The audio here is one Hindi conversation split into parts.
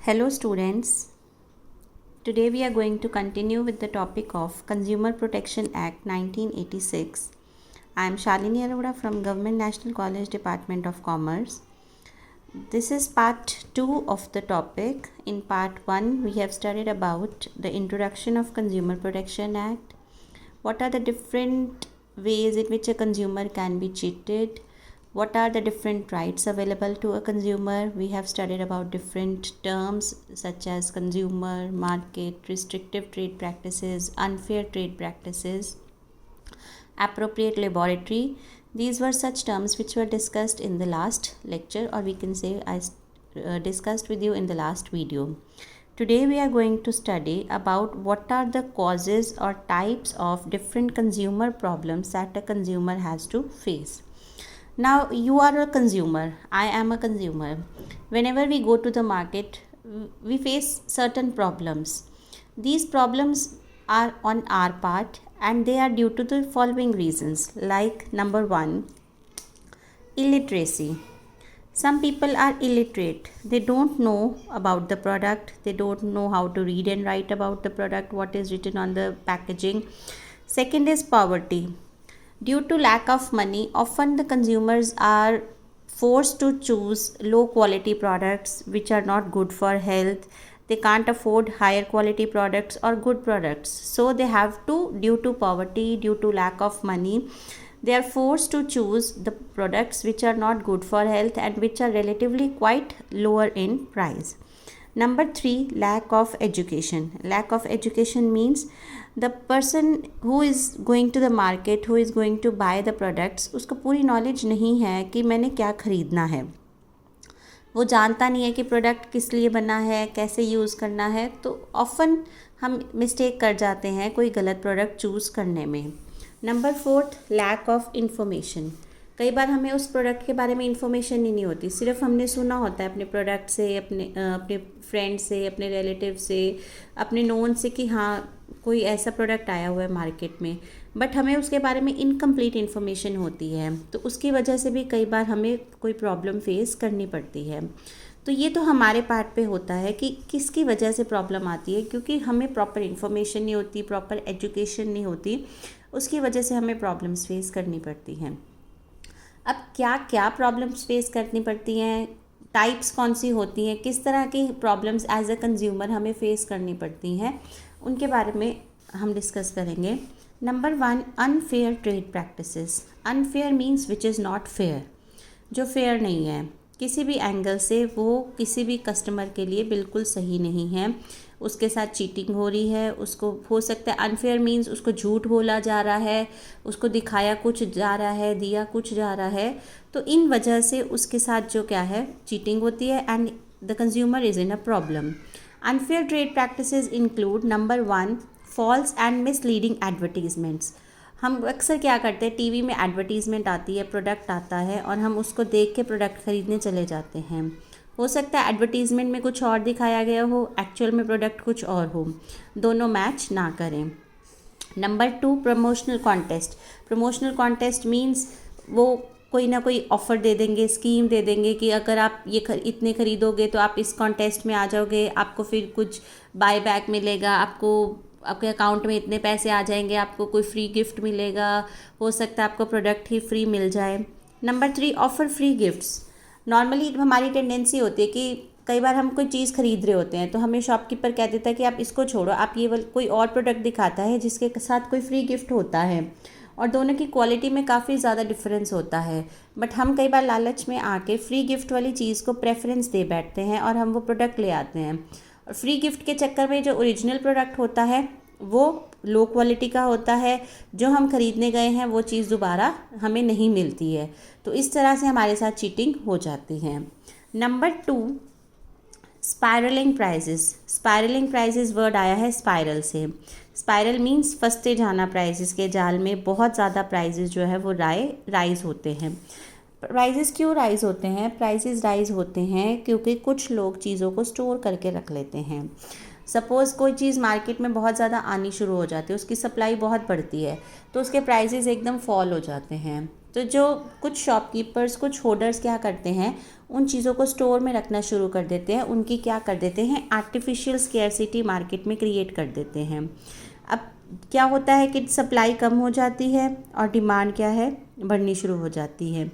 Hello students, today we are going to continue with the topic of Consumer Protection Act 1986. I am Shalini Arora from Government National College Department of Commerce. This is part 2 of the topic. In part 1 we have studied about the introduction of Consumer Protection Act. What are the different ways in which a consumer can be cheated? What are the different rights available to a consumer? We have studied about different terms such as consumer, market, restrictive trade practices, unfair trade practices, appropriate laboratory. These were such terms which were discussed in the last lecture, or we can say I discussed with you in the last video. Today we are going to study about what are the causes or types of different consumer problems that a consumer has to face. Now you are a consumer, I am a consumer. Whenever we go to the market, we face certain problems. These problems are on our part and they are due to the following reasons. Like number 1, illiteracy. Some people are illiterate. They don't know about the product. They don't know how to read and write about the product, what is written on the packaging. Second is poverty. Due to lack of money, often the consumers are forced to choose low quality products which are not good for health. They can't afford higher quality products or good products. So they have to, due to poverty, due to lack of money, they are forced to choose the products which are not good for health and which are relatively quite lower in price. Number 3, lack of education. Lack of education means the person who is going to the market, who is going to buy the products, उसको पूरी नॉलेज नहीं है कि मैंने क्या ख़रीदना है. वो जानता नहीं है कि प्रोडक्ट किस लिए बना है, कैसे यूज़ करना है. तो ऑफ़न हम मिस्टेक कर जाते हैं कोई गलत प्रोडक्ट चूज़ करने में. Number 4, lack of information. कई बार हमें उस प्रोडक्ट के बारे में इन्फॉर्मेशन ही नहीं होती. सिर्फ हमने सुना होता है अपने प्रोडक्ट से, अपने फ्रेंड से, अपने रिलेटिव से, अपने नोन से कि हाँ कोई ऐसा प्रोडक्ट आया हुआ है मार्केट में, बट हमें उसके बारे में इनकम्प्लीट इन्फॉर्मेशन होती है. तो उसकी वजह से भी कई बार हमें कोई प्रॉब्लम फेस करनी पड़ती है. तो ये तो हमारे पार्ट पे होता है कि किसकी वजह से प्रॉब्लम आती है, क्योंकि हमें प्रॉपर इन्फॉर्मेशन नहीं होती, प्रॉपर एजुकेशन नहीं होती, उसकी वजह से हमें प्रॉब्लम्स फेस करनी पड़ती हैं. अब क्या क्या प्रॉब्लम्स फेस करनी पड़ती हैं, टाइप्स कौन सी होती हैं, किस तरह की प्रॉब्लम्स एज अ कंज्यूमर हमें फेस करनी पड़ती हैं, उनके बारे में हम डिस्कस करेंगे. Number 1, unfair trade practices. Unfair means which is not fair, जो फेयर नहीं है किसी भी एंगल से, वो किसी भी कस्टमर के लिए बिल्कुल सही नहीं है. उसके साथ चीटिंग हो रही है, उसको हो सकता है अनफेयर मीन्स उसको झूठ बोला जा रहा है, उसको दिखाया कुछ जा रहा है, दिया कुछ जा रहा है. तो इन वजह से उसके साथ जो क्या है चीटिंग होती है and the consumer is in a problem. Unfair trade practices include number 1, false and misleading advertisements. हम अक्सर क्या करते हैं, टीवी में एडवर्टीज़मेंट आती है, प्रोडक्ट आता है और हम उसको देख के प्रोडक्ट ख़रीदने चले जाते हैं. हो सकता है एडवर्टीज़मेंट में कुछ और दिखाया गया हो, एक्चुअल में प्रोडक्ट कुछ और हो, दोनों मैच ना करें. Number 2, promotional contest. Promotional contest means वो कोई ना कोई ऑफ़र दे देंगे, स्कीम दे देंगे कि अगर आप ये इतने ख़रीदोगे तो आप इस कॉन्टेस्ट में आ जाओगे, आपको फिर कुछ बाय बैक मिलेगा, आपको आपके अकाउंट में इतने पैसे आ जाएंगे, आपको कोई फ्री गिफ्ट मिलेगा, हो सकता है आपको प्रोडक्ट ही फ्री मिल जाए. Number 3, offer free gifts. Normally हमारी टेंडेंसी होती है कि कई बार हम कोई चीज़ खरीद रहे होते हैं तो हमें शॉपकीपर कह देता है कि आप इसको छोड़ो, आप ये कोई और प्रोडक्ट दिखाता है जिसके साथ कोई फ्री गिफ्ट होता है और दोनों की क्वालिटी में काफ़ी ज़्यादा डिफरेंस होता है. बट हम कई बार लालच में आके फ्री गिफ्ट वाली चीज़ को प्रेफरेंस दे बैठते हैं और हम वो प्रोडक्ट ले आते हैं. और फ्री गिफ्ट के चक्कर में जो ओरिजिनल प्रोडक्ट होता है वो लो क्वालिटी का होता है, जो हम ख़रीदने गए हैं वो चीज़ दोबारा हमें नहीं मिलती है. तो इस तरह से हमारे साथ चीटिंग हो जाती है. Number 2, spiralling prices. Spiralling prices word आया है स्पायरल से. स्पायरल मीन्स फंसते जाना प्राइसेस के जाल में. बहुत ज़्यादा प्राइसेस जो है वो राइज़ होते हैं. प्राइसेस क्यों राइज़ होते हैं? प्राइसेस राइज़ होते हैं क्योंकि कुछ लोग चीज़ों को स्टोर करके रख लेते हैं. सपोज़ कोई चीज़ मार्केट में बहुत ज़्यादा आनी शुरू हो जाती है, उसकी सप्लाई बहुत बढ़ती है, तो उसके प्राइसेस एकदम फॉल हो जाते हैं. तो जो कुछ शॉपकीपर्स, कुछ होल्डर्स क्या करते हैं, उन चीज़ों को स्टोर में रखना शुरू कर देते हैं, उनकी क्या कर देते हैं, आर्टिफिशियल स्केर्सिटी मार्केट में क्रिएट कर देते हैं। अब क्या होता है कि सप्लाई कम हो जाती है और डिमांड क्या है, बढ़नी शुरू हो जाती है।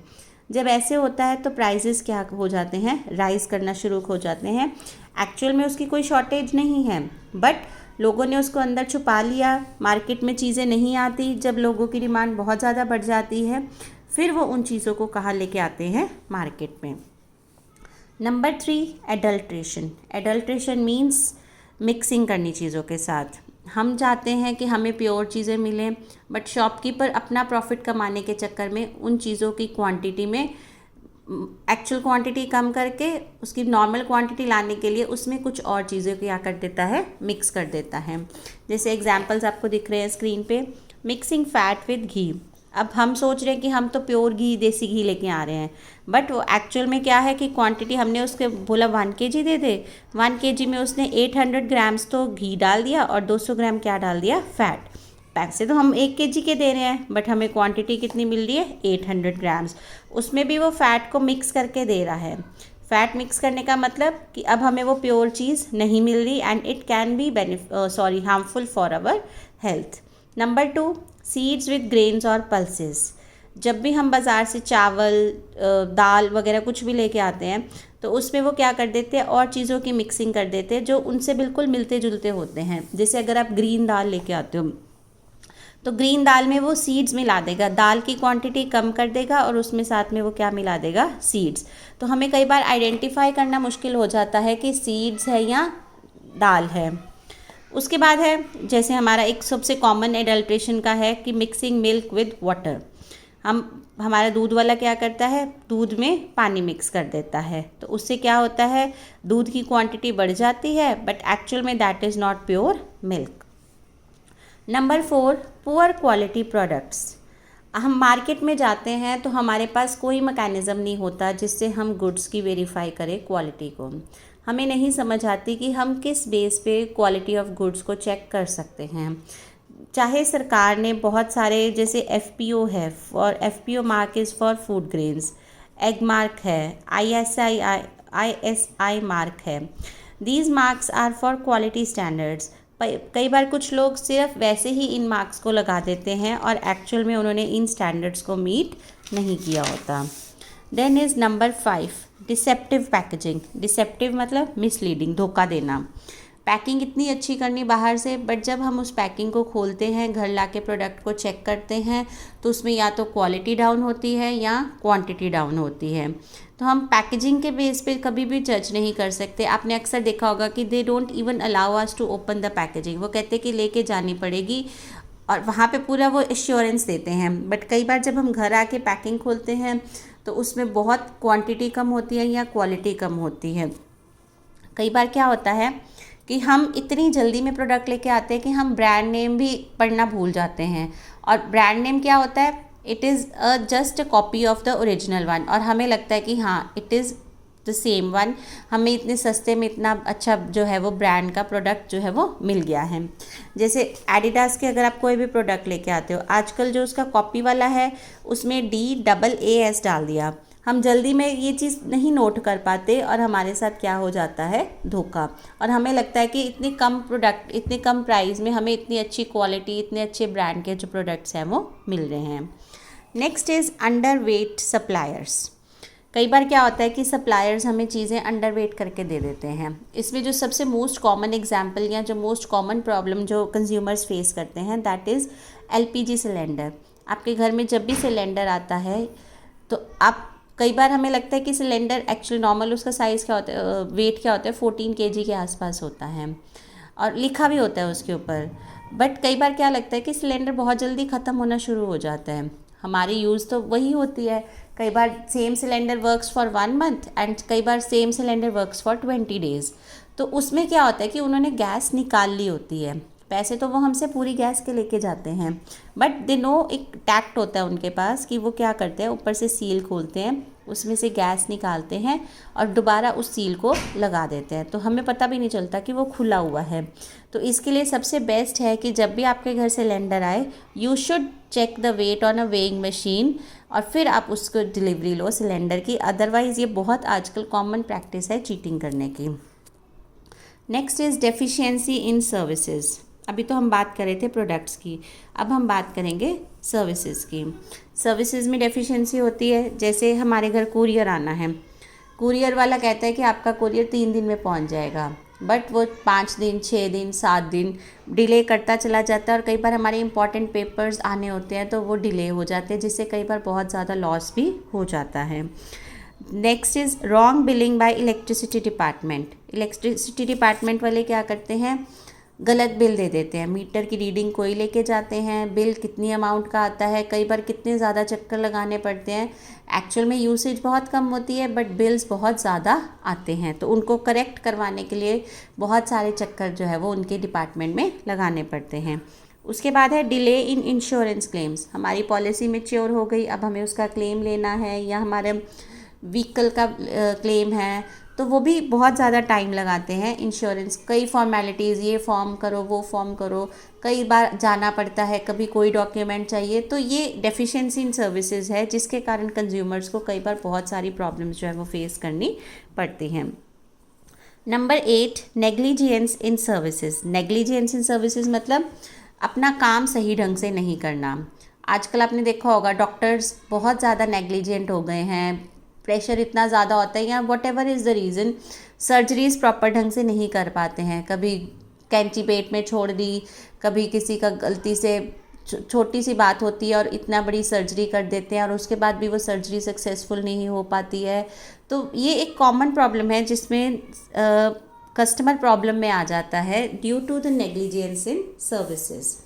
जब ऐसे होता है तो प्राइसेस क्या हो जाते हैं, राइज़ करना शुरू हो जाते हैं। एक्चुअल में उसकी कोई शॉर्टेज नहीं है, बट लोगों ने उसको अंदर छुपा लिया, मार्केट में चीज़ें नहीं आती। जब लोगों की डिमांड बहुत ज़्यादा बढ़ जाती है, फिर वो उन चीज़ों को कहाँ लेके आते हैं, मार्केट में। Number 3, adulteration. Adulteration means mixing करनी चीज़ों के साथ। हम चाहते हैं कि हमें प्योर चीज़ें मिलें, बट शॉपकीपर अपना प्रॉफिट कमाने के चक्कर में उन चीज़ों की क्वांटिटी में एक्चुअल क्वांटिटी कम करके उसकी नॉर्मल क्वांटिटी लाने के लिए उसमें कुछ और चीज़ें क्या कर देता है, मिक्स कर देता है। जैसे एग्जांपल्स आपको दिख रहे हैं स्क्रीन पे, मिक्सिंग फैट विद घी। अब हम सोच रहे हैं कि हम तो प्योर घी, देसी घी लेके आ रहे हैं, बट वो एक्चुअल में क्या है कि क्वांटिटी हमने उसके बोला 1 kg दे दे, 1 kg में उसने 800 ग्राम्स तो घी डाल दिया और 200 ग्राम क्या डाल दिया, फैट। पैसे तो हम 1 kg के दे रहे हैं, बट हमें क्वांटिटी कितनी मिल रही है, 800 ग्राम्स। उसमें भी वो फैट को मिक्स करके दे रहा है। फैट मिक्स करने का मतलब कि अब हमें वो प्योर चीज़ नहीं मिल रही, and it can be harmful for our health. Number 2, seeds with grains और पल्सेस। जब भी हम बाज़ार से चावल, दाल वगैरह कुछ भी लेके आते हैं, तो उसमें वो क्या कर देते हैं, और चीज़ों की मिक्सिंग कर देते हैं जो उनसे बिल्कुल मिलते जुलते होते हैं। जैसे अगर आप ग्रीन दाल लेके आते हो, तो ग्रीन दाल में वो सीड्स मिला देगा, दाल की क्वांटिटी कम कर देगा और उसमें साथ में वो क्या मिला देगा, सीड्स। तो हमें कई बार आइडेंटिफाई करना मुश्किल हो जाता है कि सीड्स है या दाल है। उसके बाद है, जैसे हमारा एक सबसे कॉमन एडल्ट्रेशन का है कि मिक्सिंग मिल्क विद वाटर। हमारा दूध वाला क्या करता है, दूध में पानी मिक्स कर देता है, तो उससे क्या होता है, दूध की क्वांटिटी बढ़ जाती है, बट एक्चुअल में that is not pure milk. Number 4, poor quality products. हम मार्केट में जाते हैं तो हमारे पास कोई मैकेनिज़्म नहीं होता जिससे हम गुड्स की वेरीफाई करें क्वालिटी को। हमें नहीं समझ आती कि हम किस बेस पे क्वालिटी ऑफ गुड्स को चेक कर सकते हैं। चाहे सरकार ने बहुत सारे, जैसे FPO है, और FPO mark is for food grains, Agmark है, ISI मार्क है। These marks are for quality standards. कई बार कुछ लोग सिर्फ वैसे ही इन मार्क्स को लगा देते हैं और एक्चुअल में उन्होंने इन स्टैंडर्ड्स को मीट नहीं किया होता। Then is number 5, deceptive packaging. Deceptive मतलब मिसलीडिंग, धोखा देना। पैकिंग इतनी अच्छी करनी बाहर से, बट जब हम उस पैकिंग को खोलते हैं, घर ला के प्रोडक्ट को चेक करते हैं, तो उसमें या तो क्वालिटी डाउन होती है या क्वांटिटी डाउन होती है। तो हम पैकेजिंग के बेस पे कभी भी जज नहीं कर सकते। आपने अक्सर देखा होगा कि they don't even allow us to open the packaging. वो कहते कि लेके जानी पड़ेगी, और वहाँ पे पूरा वो एश्योरेंस देते हैं, बट कई बार जब हम घर आके पैकिंग खोलते हैं तो उसमें बहुत क्वांटिटी कम होती है या क्वालिटी कम होती है। कई बार क्या होता है कि हम इतनी जल्दी में प्रोडक्ट लेके आते हैं कि हम ब्रांड नेम भी पढ़ना भूल जाते हैं, और ब्रांड नेम क्या होता है, it is just a copy of the original one, और हमें लगता है कि हाँ it is the same one, हमें इतने सस्ते में इतना अच्छा जो है वो ब्रांड का प्रोडक्ट जो है वो मिल गया है। जैसे एडिडास के अगर आप कोई भी प्रोडक्ट लेके आते हो, आजकल जो उसका कॉपी वाला है उसमें DAAS डाल दिया। हम जल्दी में ये चीज़ नहीं नोट कर पाते और हमारे साथ क्या हो जाता है, धोखा। और हमें लगता है कि इतनी कम प्रोडक्ट, इतने कम प्राइस में हमें इतनी अच्छी क्वालिटी, इतने अच्छे ब्रांड के जो प्रोडक्ट्स हैं वो मिल रहे हैं। Next is under weight suppliers. कई बार क्या होता है कि सप्लायर्स हमें चीज़ें अंडर वेट करके दे देते हैं। इसमें जो सबसे मोस्ट कॉमन एग्जांपल या जो मोस्ट कॉमन प्रॉब्लम जो कंज्यूमर्स फेस करते हैं, दैट इज़ LPG सिलेंडर। आपके घर में जब भी सिलेंडर आता है तो आप, कई बार हमें लगता है कि सिलेंडर एक्चुअल नॉर्मल उसका साइज़ क्या होता है, वेट क्या होता है, 14 kg के आसपास होता है, और लिखा भी होता है उसके ऊपर। बट कई बार क्या लगता है कि सिलेंडर बहुत जल्दी ख़त्म होना शुरू हो जाता है। हमारी यूज़ तो वही होती है। कई बार same cylinder works for 1 month and कई बार same cylinder works for 20 days। तो उसमें क्या होता है कि उन्होंने गैस निकाल ली होती है, पैसे तो वो हमसे पूरी गैस के लेके जाते हैं, बट दे नो, एक टैक्ट होता है उनके पास कि वो क्या करते हैं, ऊपर से सील खोलते हैं, उसमें से गैस निकालते हैं और दोबारा उस सील को लगा देते हैं, तो हमें पता भी नहीं चलता कि वो खुला हुआ है। तो इसके लिए सबसे बेस्ट है कि जब भी आपके घर सिलेंडर आए, you should check the weight on a weighing machine और फिर आप उसको डिलीवरी लो सिलेंडर की। अदरवाइज़ ये बहुत आजकल कॉमन प्रैक्टिस है चीटिंग करने की। Next is deficiency in services. अभी तो हम बात कर रहे थे प्रोडक्ट्स की, अब हम बात करेंगे सर्विसेज की। सर्विसेज में डेफिशिएंसी होती है, जैसे हमारे घर कुरियर आना है, कुरियर वाला कहता है कि आपका कुरियर 3 दिन में पहुंच जाएगा, बट वो 5 दिन 6 दिन 7 दिन डिले करता चला जाता है और कई बार हमारे इंपॉर्टेंट पेपर्स आने होते हैं तो वो डिले हो जाते हैं, जिससे कई बार बहुत ज़्यादा लॉस भी हो जाता है। Next is wrong billing bye electricity department. Electricity department वाले क्या करते हैं, गलत बिल दे देते हैं। मीटर की रीडिंग कोई लेके जाते हैं, बिल कितनी अमाउंट का आता है, कई बार कितने ज़्यादा चक्कर लगाने पड़ते हैं। एक्चुअल में यूसेज बहुत कम होती है बट बिल्स बहुत ज़्यादा आते हैं, तो उनको करेक्ट करवाने के लिए बहुत सारे चक्कर जो है वो उनके डिपार्टमेंट में लगाने पड़ते हैं। उसके बाद है डिले इन इंश्योरेंस क्लेम्स। हमारी पॉलिसी मैच्योर हो गई, अब हमें उसका क्लेम लेना है, या हमारे व्हीकल का क्लेम है, तो वो भी बहुत ज़्यादा टाइम लगाते हैं इंश्योरेंस। कई फॉर्मेलिटीज़, ये फॉर्म करो वो फॉर्म करो, कई बार जाना पड़ता है, कभी कोई डॉक्यूमेंट चाहिए, तो ये डेफिशिएंसी इन सर्विसेज है जिसके कारण कंज्यूमर्स को कई बार बहुत सारी प्रॉब्लम्स जो है वो फेस करनी पड़ती हैं। Number 8, negligence in services. Negligence in services मतलब अपना काम सही ढंग से नहीं करना। आजकल आपने देखा होगा डॉक्टर्स बहुत ज़्यादा नेग्लिजेंट हो गए हैं, प्रेशर इतना ज़्यादा होता है या what ever is the reason, surgeries proper ढंग से नहीं कर पाते हैं। कभी कैंची पेट में छोड़ दी, कभी किसी का गलती से छोटी सी बात होती है और इतना बड़ी सर्जरी कर देते हैं और उसके बाद भी वो सर्जरी सक्सेसफुल नहीं हो पाती है। तो ये एक कॉमन प्रॉब्लम है जिसमें कस्टमर प्रॉब्लम में आ जाता है due to the negligence in services.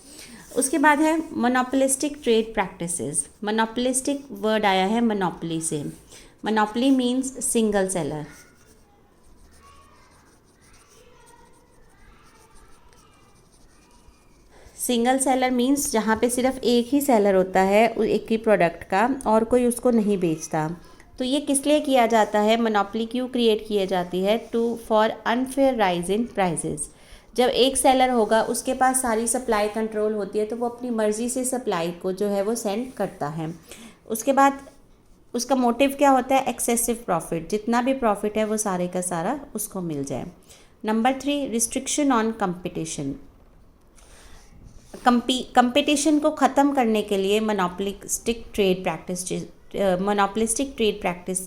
उसके बाद है monopolistic trade practices. Monopolistic word आया है मोनोपोली से। Monopoly means single seller. Single seller means जहाँ पे सिर्फ एक ही सेलर होता है एक ही प्रोडक्ट का और कोई उसको नहीं बेचता। तो ये किस लिए किया जाता है, मोनोपोली क्यों क्रिएट की जाती है, to for unfair rise in prices. जब एक सेलर होगा उसके पास सारी सप्लाई कंट्रोल होती है तो वो अपनी मर्ज़ी से सप्लाई को जो है वो सेंड करता है। उसके बाद उसका मोटिव क्या होता है, एक्सेसिव प्रॉफिट, जितना भी प्रॉफिट है वो सारे का सारा उसको मिल जाए। Number 3, restriction on competition. Competition को ख़त्म करने के लिए मोनोपोलिस्टिक ट्रेड प्रैक्टिस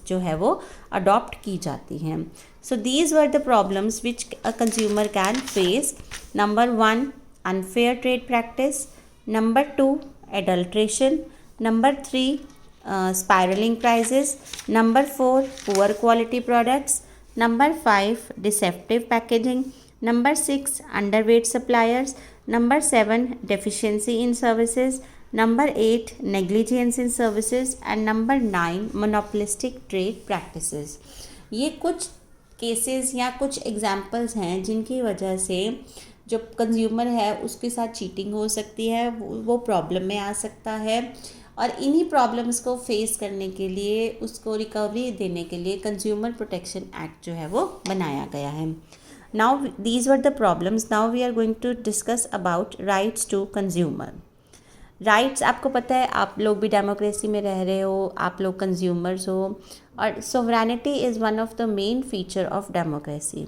जो है वो अडॉप्ट की जाती हैं। So these were the problems which a consumer can face. Number 1, unfair trade practice. Number 2, adulteration. Number 3, spiraling prices. Number 4, poor quality products. Number 5, deceptive packaging. Number 6, underweight suppliers. Number 7, deficiency in services. Number 8, negligence in services. And number 9, monopolistic trade practices. ये कुछ केसेस या कुछ एग्जाम्पल्स हैं जिनकी वजह से जो कंज्यूमर है उसके साथ चीटिंग हो सकती है, वो प्रॉब्लम में आ सकता है। और इन्हीं प्रॉब्लम्स को फेस करने के लिए, उसको रिकवरी देने के लिए कंज्यूमर प्रोटेक्शन एक्ट जो है वो बनाया गया है। Now these were the problems, now we are going to discuss about rights to consumer. Rights, आपको पता है आप लोग भी डेमोक्रेसी में रह रहे हो, आप लोग कंज्यूमर्स हो, और sovereignty is one of the main feature of democracy.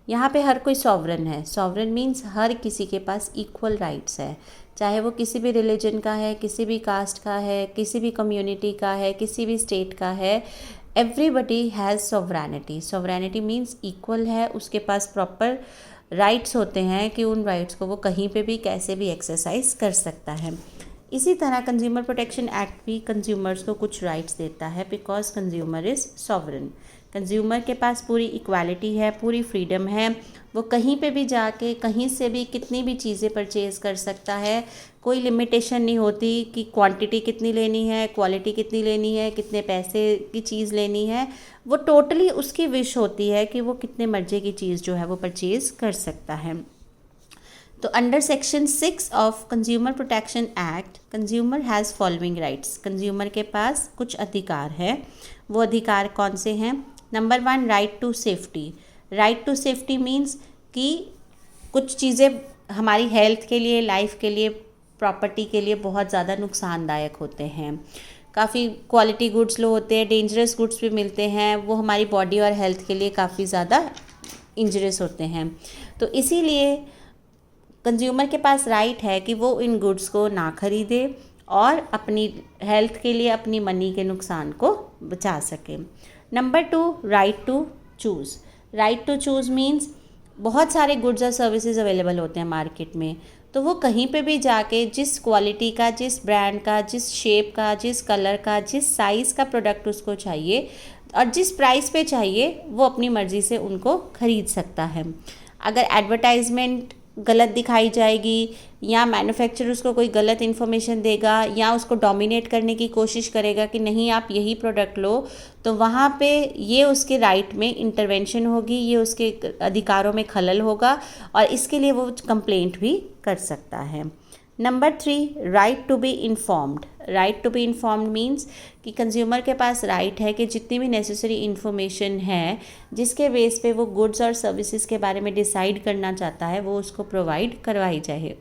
यहाँ पे हर कोई सॉवरन है। सॉवरन मीन्स हर किसी के पास इक्वल राइट्स है, चाहे वो किसी भी रिलीजन का है, किसी भी कास्ट का है, किसी भी कम्युनिटी का है, किसी भी स्टेट का है। Everybody has sovereignty. Sovereignty means equal है, उसके पास प्रॉपर राइट्स होते हैं कि उन राइट्स को वो कहीं पे भी कैसे भी एक्सरसाइज कर सकता है। इसी तरह कंज्यूमर प्रोटेक्शन एक्ट भी कंज्यूमर्स को कुछ राइट्स देता है, because consumer is sovereign. Consumer के पास पूरी इक्वालिटी है, पूरी फ्रीडम है, वो कहीं पे भी जाके कहीं से भी कितनी भी चीज़ें परचेज़ कर सकता है। कोई लिमिटेशन नहीं होती कि क्वांटिटी कितनी लेनी है, क्वालिटी कितनी लेनी है, कितने पैसे की चीज़ लेनी है। वो टोटली उसकी विश होती है कि वो कितने मर्ज़ी की चीज़ जो है वो परचेज़ कर सकता है। तो under section 6 of consumer protection act consumer has following rights, consumer के पास कुछ अधिकार है। वो अधिकार कौन से हैं? Number 1, right to safety. Right to safety means कि कुछ चीज़ें हमारी हेल्थ के लिए, लाइफ के लिए, प्रॉपर्टी के लिए बहुत ज़्यादा नुकसानदायक होते हैं। काफ़ी क्वालिटी गुड्स लो होते हैं, डेंजरस गुड्स भी मिलते हैं, वो हमारी बॉडी और हेल्थ के लिए काफ़ी ज़्यादा इंजरियस होते हैं। तो इसीलिए कंज्यूमर के पास राइट है कि वो इन गुड्स को ना खरीदे और अपनी हेल्थ के लिए अपनी मनी के नुकसान को बचा सके। Number 2, right to choose. Right to choose means बहुत सारे गुड्स और सर्विसेज अवेलेबल होते हैं मार्केट में, तो वो कहीं पे भी जाके जिस क्वालिटी का, जिस ब्रांड का, जिस शेप का, जिस कलर का, जिस साइज़ का प्रोडक्ट उसको चाहिए और जिस प्राइस पे चाहिए वो अपनी मर्ज़ी से उनको ख़रीद सकता है। अगर एडवर्टाइजमेंट गलत दिखाई जाएगी या मैन्युफैक्चरर उसको कोई गलत इन्फॉर्मेशन देगा या उसको डोमिनेट करने की कोशिश करेगा कि नहीं आप यही प्रोडक्ट लो, तो वहाँ पे ये उसके राइट में इंटरवेंशन होगी, ये उसके अधिकारों में खलल होगा और इसके लिए वो कंप्लेंट भी कर सकता है। Number 3, right to be informed. Right to be informed means कि कंज्यूमर के पास राइट है कि जितनी भी नेसेसरी इन्फॉर्मेशन है जिसके बेस पे वो गुड्स और सर्विसेज के बारे में डिसाइड करना चाहता है वो उसको प्रोवाइड करवाई जाए,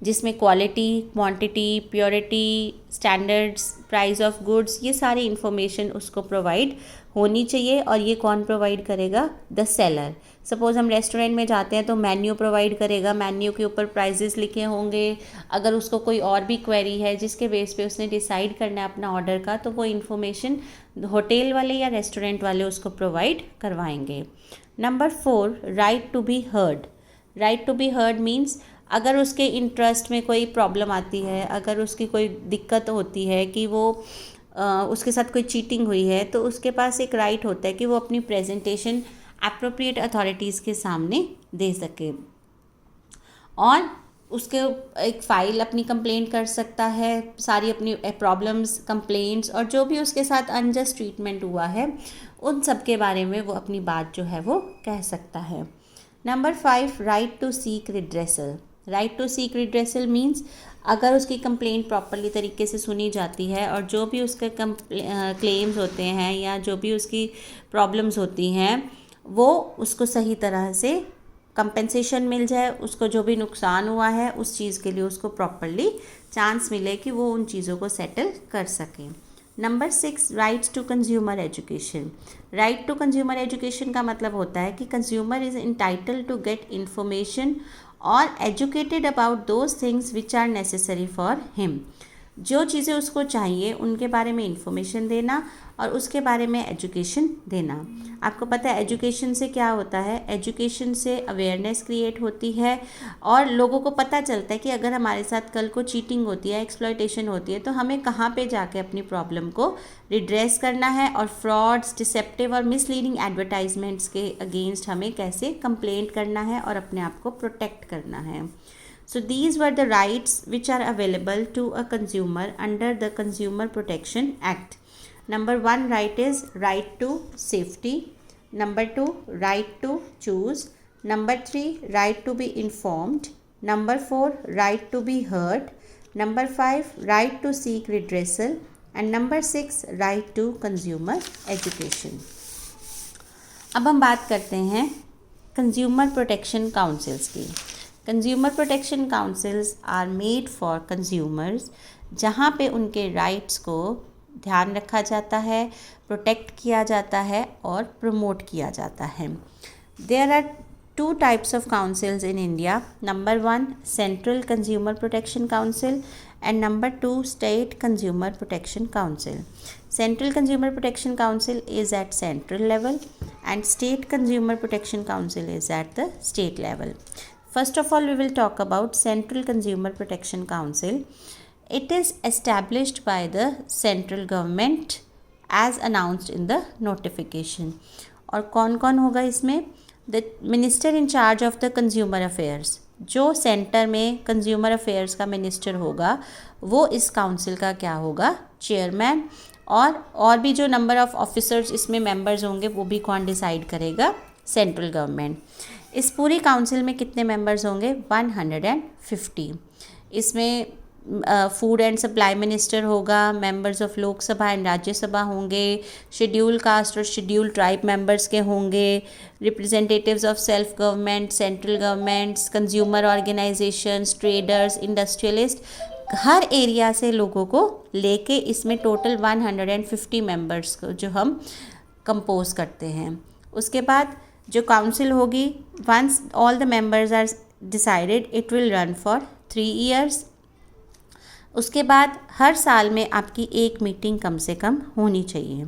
जिसमें quality, quantity, purity, standards, price of goods, ये सारी इन्फॉर्मेशन उसको प्रोवाइड होनी चाहिए। और ये कौन प्रोवाइड करेगा? The seller. सपोज़ हम रेस्टोरेंट में जाते हैं तो मेन्यू प्रोवाइड करेगा, मेन्यू के ऊपर प्राइजेस लिखे होंगे। अगर उसको कोई और भी क्वेरी है जिसके बेस पे उसने डिसाइड करना है अपना ऑर्डर का, तो वो इन्फॉर्मेशन होटल वाले या रेस्टोरेंट वाले उसको प्रोवाइड करवाएंगे। Number 4, right to be heard. Right to be heard means अगर उसके इंटरेस्ट में कोई प्रॉब्लम आती है, अगर उसकी कोई दिक्कत होती है कि वो उसके साथ कोई चीटिंग हुई है, तो उसके पास एक राइट होता है कि वो अपनी प्रेजेंटेशन एप्रोप्रिएट अथॉरिटीज़ के सामने दे सके और उसके एक फ़ाइल अपनी कंप्लेंट कर सकता है, सारी अपनी प्रॉब्लम्स, कंप्लेंट्स और जो भी उसके साथ अनजस्ट ट्रीटमेंट हुआ है उन सब के बारे में वो अपनी बात जो है वो कह सकता है। Number 5, right to seek redressal. Right to seek redressal means अगर उसकी कंप्लेंट प्रॉपरली तरीके से सुनी जाती है और जो भी उसके क्लेम्स होते हैं या जो भी उसकी प्रॉब्लम्स होती हैं वो उसको सही तरह से कंपेंसेशन मिल जाए, उसको जो भी नुकसान हुआ है उस चीज़ के लिए उसको प्रॉपरली चांस मिले कि वो उन चीज़ों को सेटल कर सकें। Number 6, rights to consumer education. Right to consumer education का मतलब होता है कि consumer is entitled to get information और educated about those things which are necessary for him. जो चीज़ें उसको चाहिए उनके बारे में इंफॉर्मेशन देना और उसके बारे में एजुकेशन देना। आपको पता है एजुकेशन से क्या होता है? एजुकेशन से अवेयरनेस क्रिएट होती है और लोगों को पता चलता है कि अगर हमारे साथ कल को चीटिंग होती है, एक्सप्लॉयटेशन होती है, तो हमें कहाँ पे जाके अपनी प्रॉब्लम को रिड्रेस करना है और फ्रॉड्स, डिसेप्टिव और मिसलीडिंग एडवर्टाइजमेंट्स के अगेंस्ट हमें कैसे कंप्लेंट करना है और अपने आप को प्रोटेक्ट करना है। So these were the rights which are available to a consumer under the Consumer Protection Act. Number 1 right is right to safety. Number 2, right to choose. Number 3, right to be informed. Number 4, right to be heard. Number 5, right to seek redressal. And number 6, right to consumer education. अब हम बात करते हैं कंज्यूमर प्रोटेक्शन काउंसिल्स की। Consumer protection councils are made for consumers, जहाँ पे उनके राइट्स को ध्यान रखा जाता है, प्रोटेक्ट किया जाता है और प्रमोट किया जाता है। There are 2 types of councils in India. Number 1, Central Consumer Protection Council, and number 2, State Consumer Protection Council. Central Consumer Protection Council is at central level and State Consumer Protection Council is at the state level. First of all, we will talk about Central Consumer Protection Council. It is established by the central government as announced in the notification. और कौन कौन होगा इसमें? The minister in charge of the consumer affairs. जो सेंटर में कंज्यूमर अफेयर्स का मिनिस्टर होगा वो इस काउंसिल का क्या होगा? चेयरमैन। और भी जो नंबर ऑफ़ ऑफिसर्स इसमें मेंबर्स होंगे वो भी कौन डिसाइड करेगा? Central government. इस पूरी काउंसिल में कितने मेंबर्स होंगे? 150। इसमें फूड एंड सप्लाई मिनिस्टर होगा, members of Lok Sabha and Rajya Sabha होंगे, शेड्यूल कास्ट और शेड्यूल ट्राइब मेंबर्स के होंगे, representatives of self government, central governments, consumer organisations, traders, industrialist, her area से लोगों को लेके इसमें टोटल 150 मेंबर्स को जो हम कंपोज करते हैं। उसके बाद जो काउंसिल होगी, once all the members are decided, it will run for 3 years। उसके बाद हर साल में आपकी एक मीटिंग कम से कम होनी चाहिए।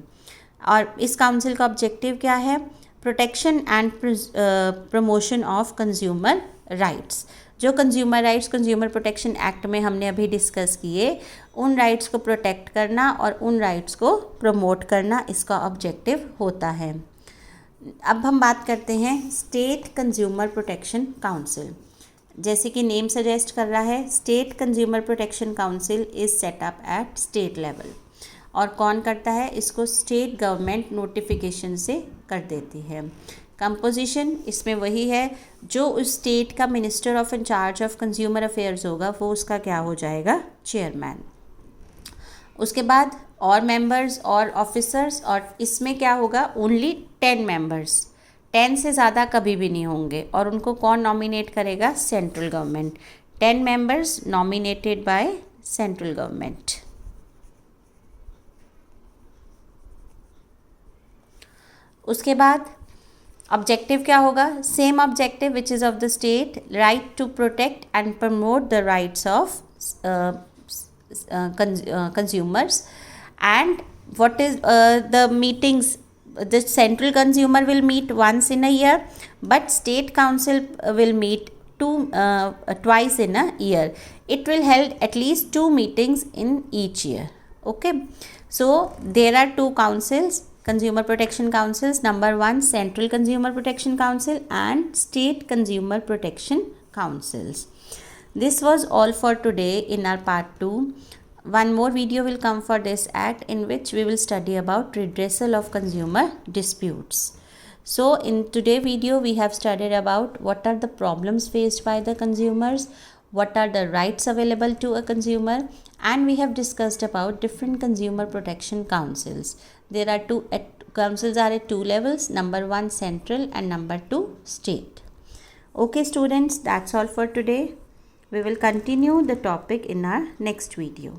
और इस काउंसिल का ऑब्जेक्टिव क्या है? Protection and promotion of consumer rights. जो consumer rights consumer protection act में हमने अभी डिस्कस किए, उन राइट्स को प्रोटेक्ट करना और उन राइट्स को प्रमोट करना इसका ऑब्जेक्टिव होता है। अब हम बात करते हैं स्टेट कंज्यूमर प्रोटेक्शन काउंसिल। जैसे कि नेम सजेस्ट कर रहा है, state consumer protection council is set up at state level. और कौन करता है इसको? स्टेट गवर्नमेंट नोटिफिकेशन से कर देती है। कंपोजिशन इसमें वही है, जो उस स्टेट का minister of in charge of consumer affairs होगा वो उसका क्या हो जाएगा? चेयरमैन। उसके बाद और मेंबर्स और ऑफिसर्स, और इसमें क्या होगा? ओनली 10 मेंबर्स, 10 से ज़्यादा कभी भी नहीं होंगे। और उनको कौन नॉमिनेट करेगा? Central government. 10 members nominated by central government. उसके बाद ऑब्जेक्टिव क्या होगा? Same objective which is of the state, right to protect and promote the rights of consumers, and what is the meetings? The central consumer will meet once in a year, but state council will meet twice in a year. It will held at least 2 meetings in each year. Okay, so there are 2 councils, consumer protection councils. Number 1, central consumer protection council and state consumer protection councils. This was all for today in our part 2. One more video will come for this act, in which we will study about redressal of consumer disputes. So in today's video we have studied about what are the problems faced by the consumers, what are the rights available to a consumer, and we have discussed about different consumer protection councils. There are councils are at 2 levels, number 1 central and number 2 state. Okay students, that's all for today. We will continue the topic in our next video.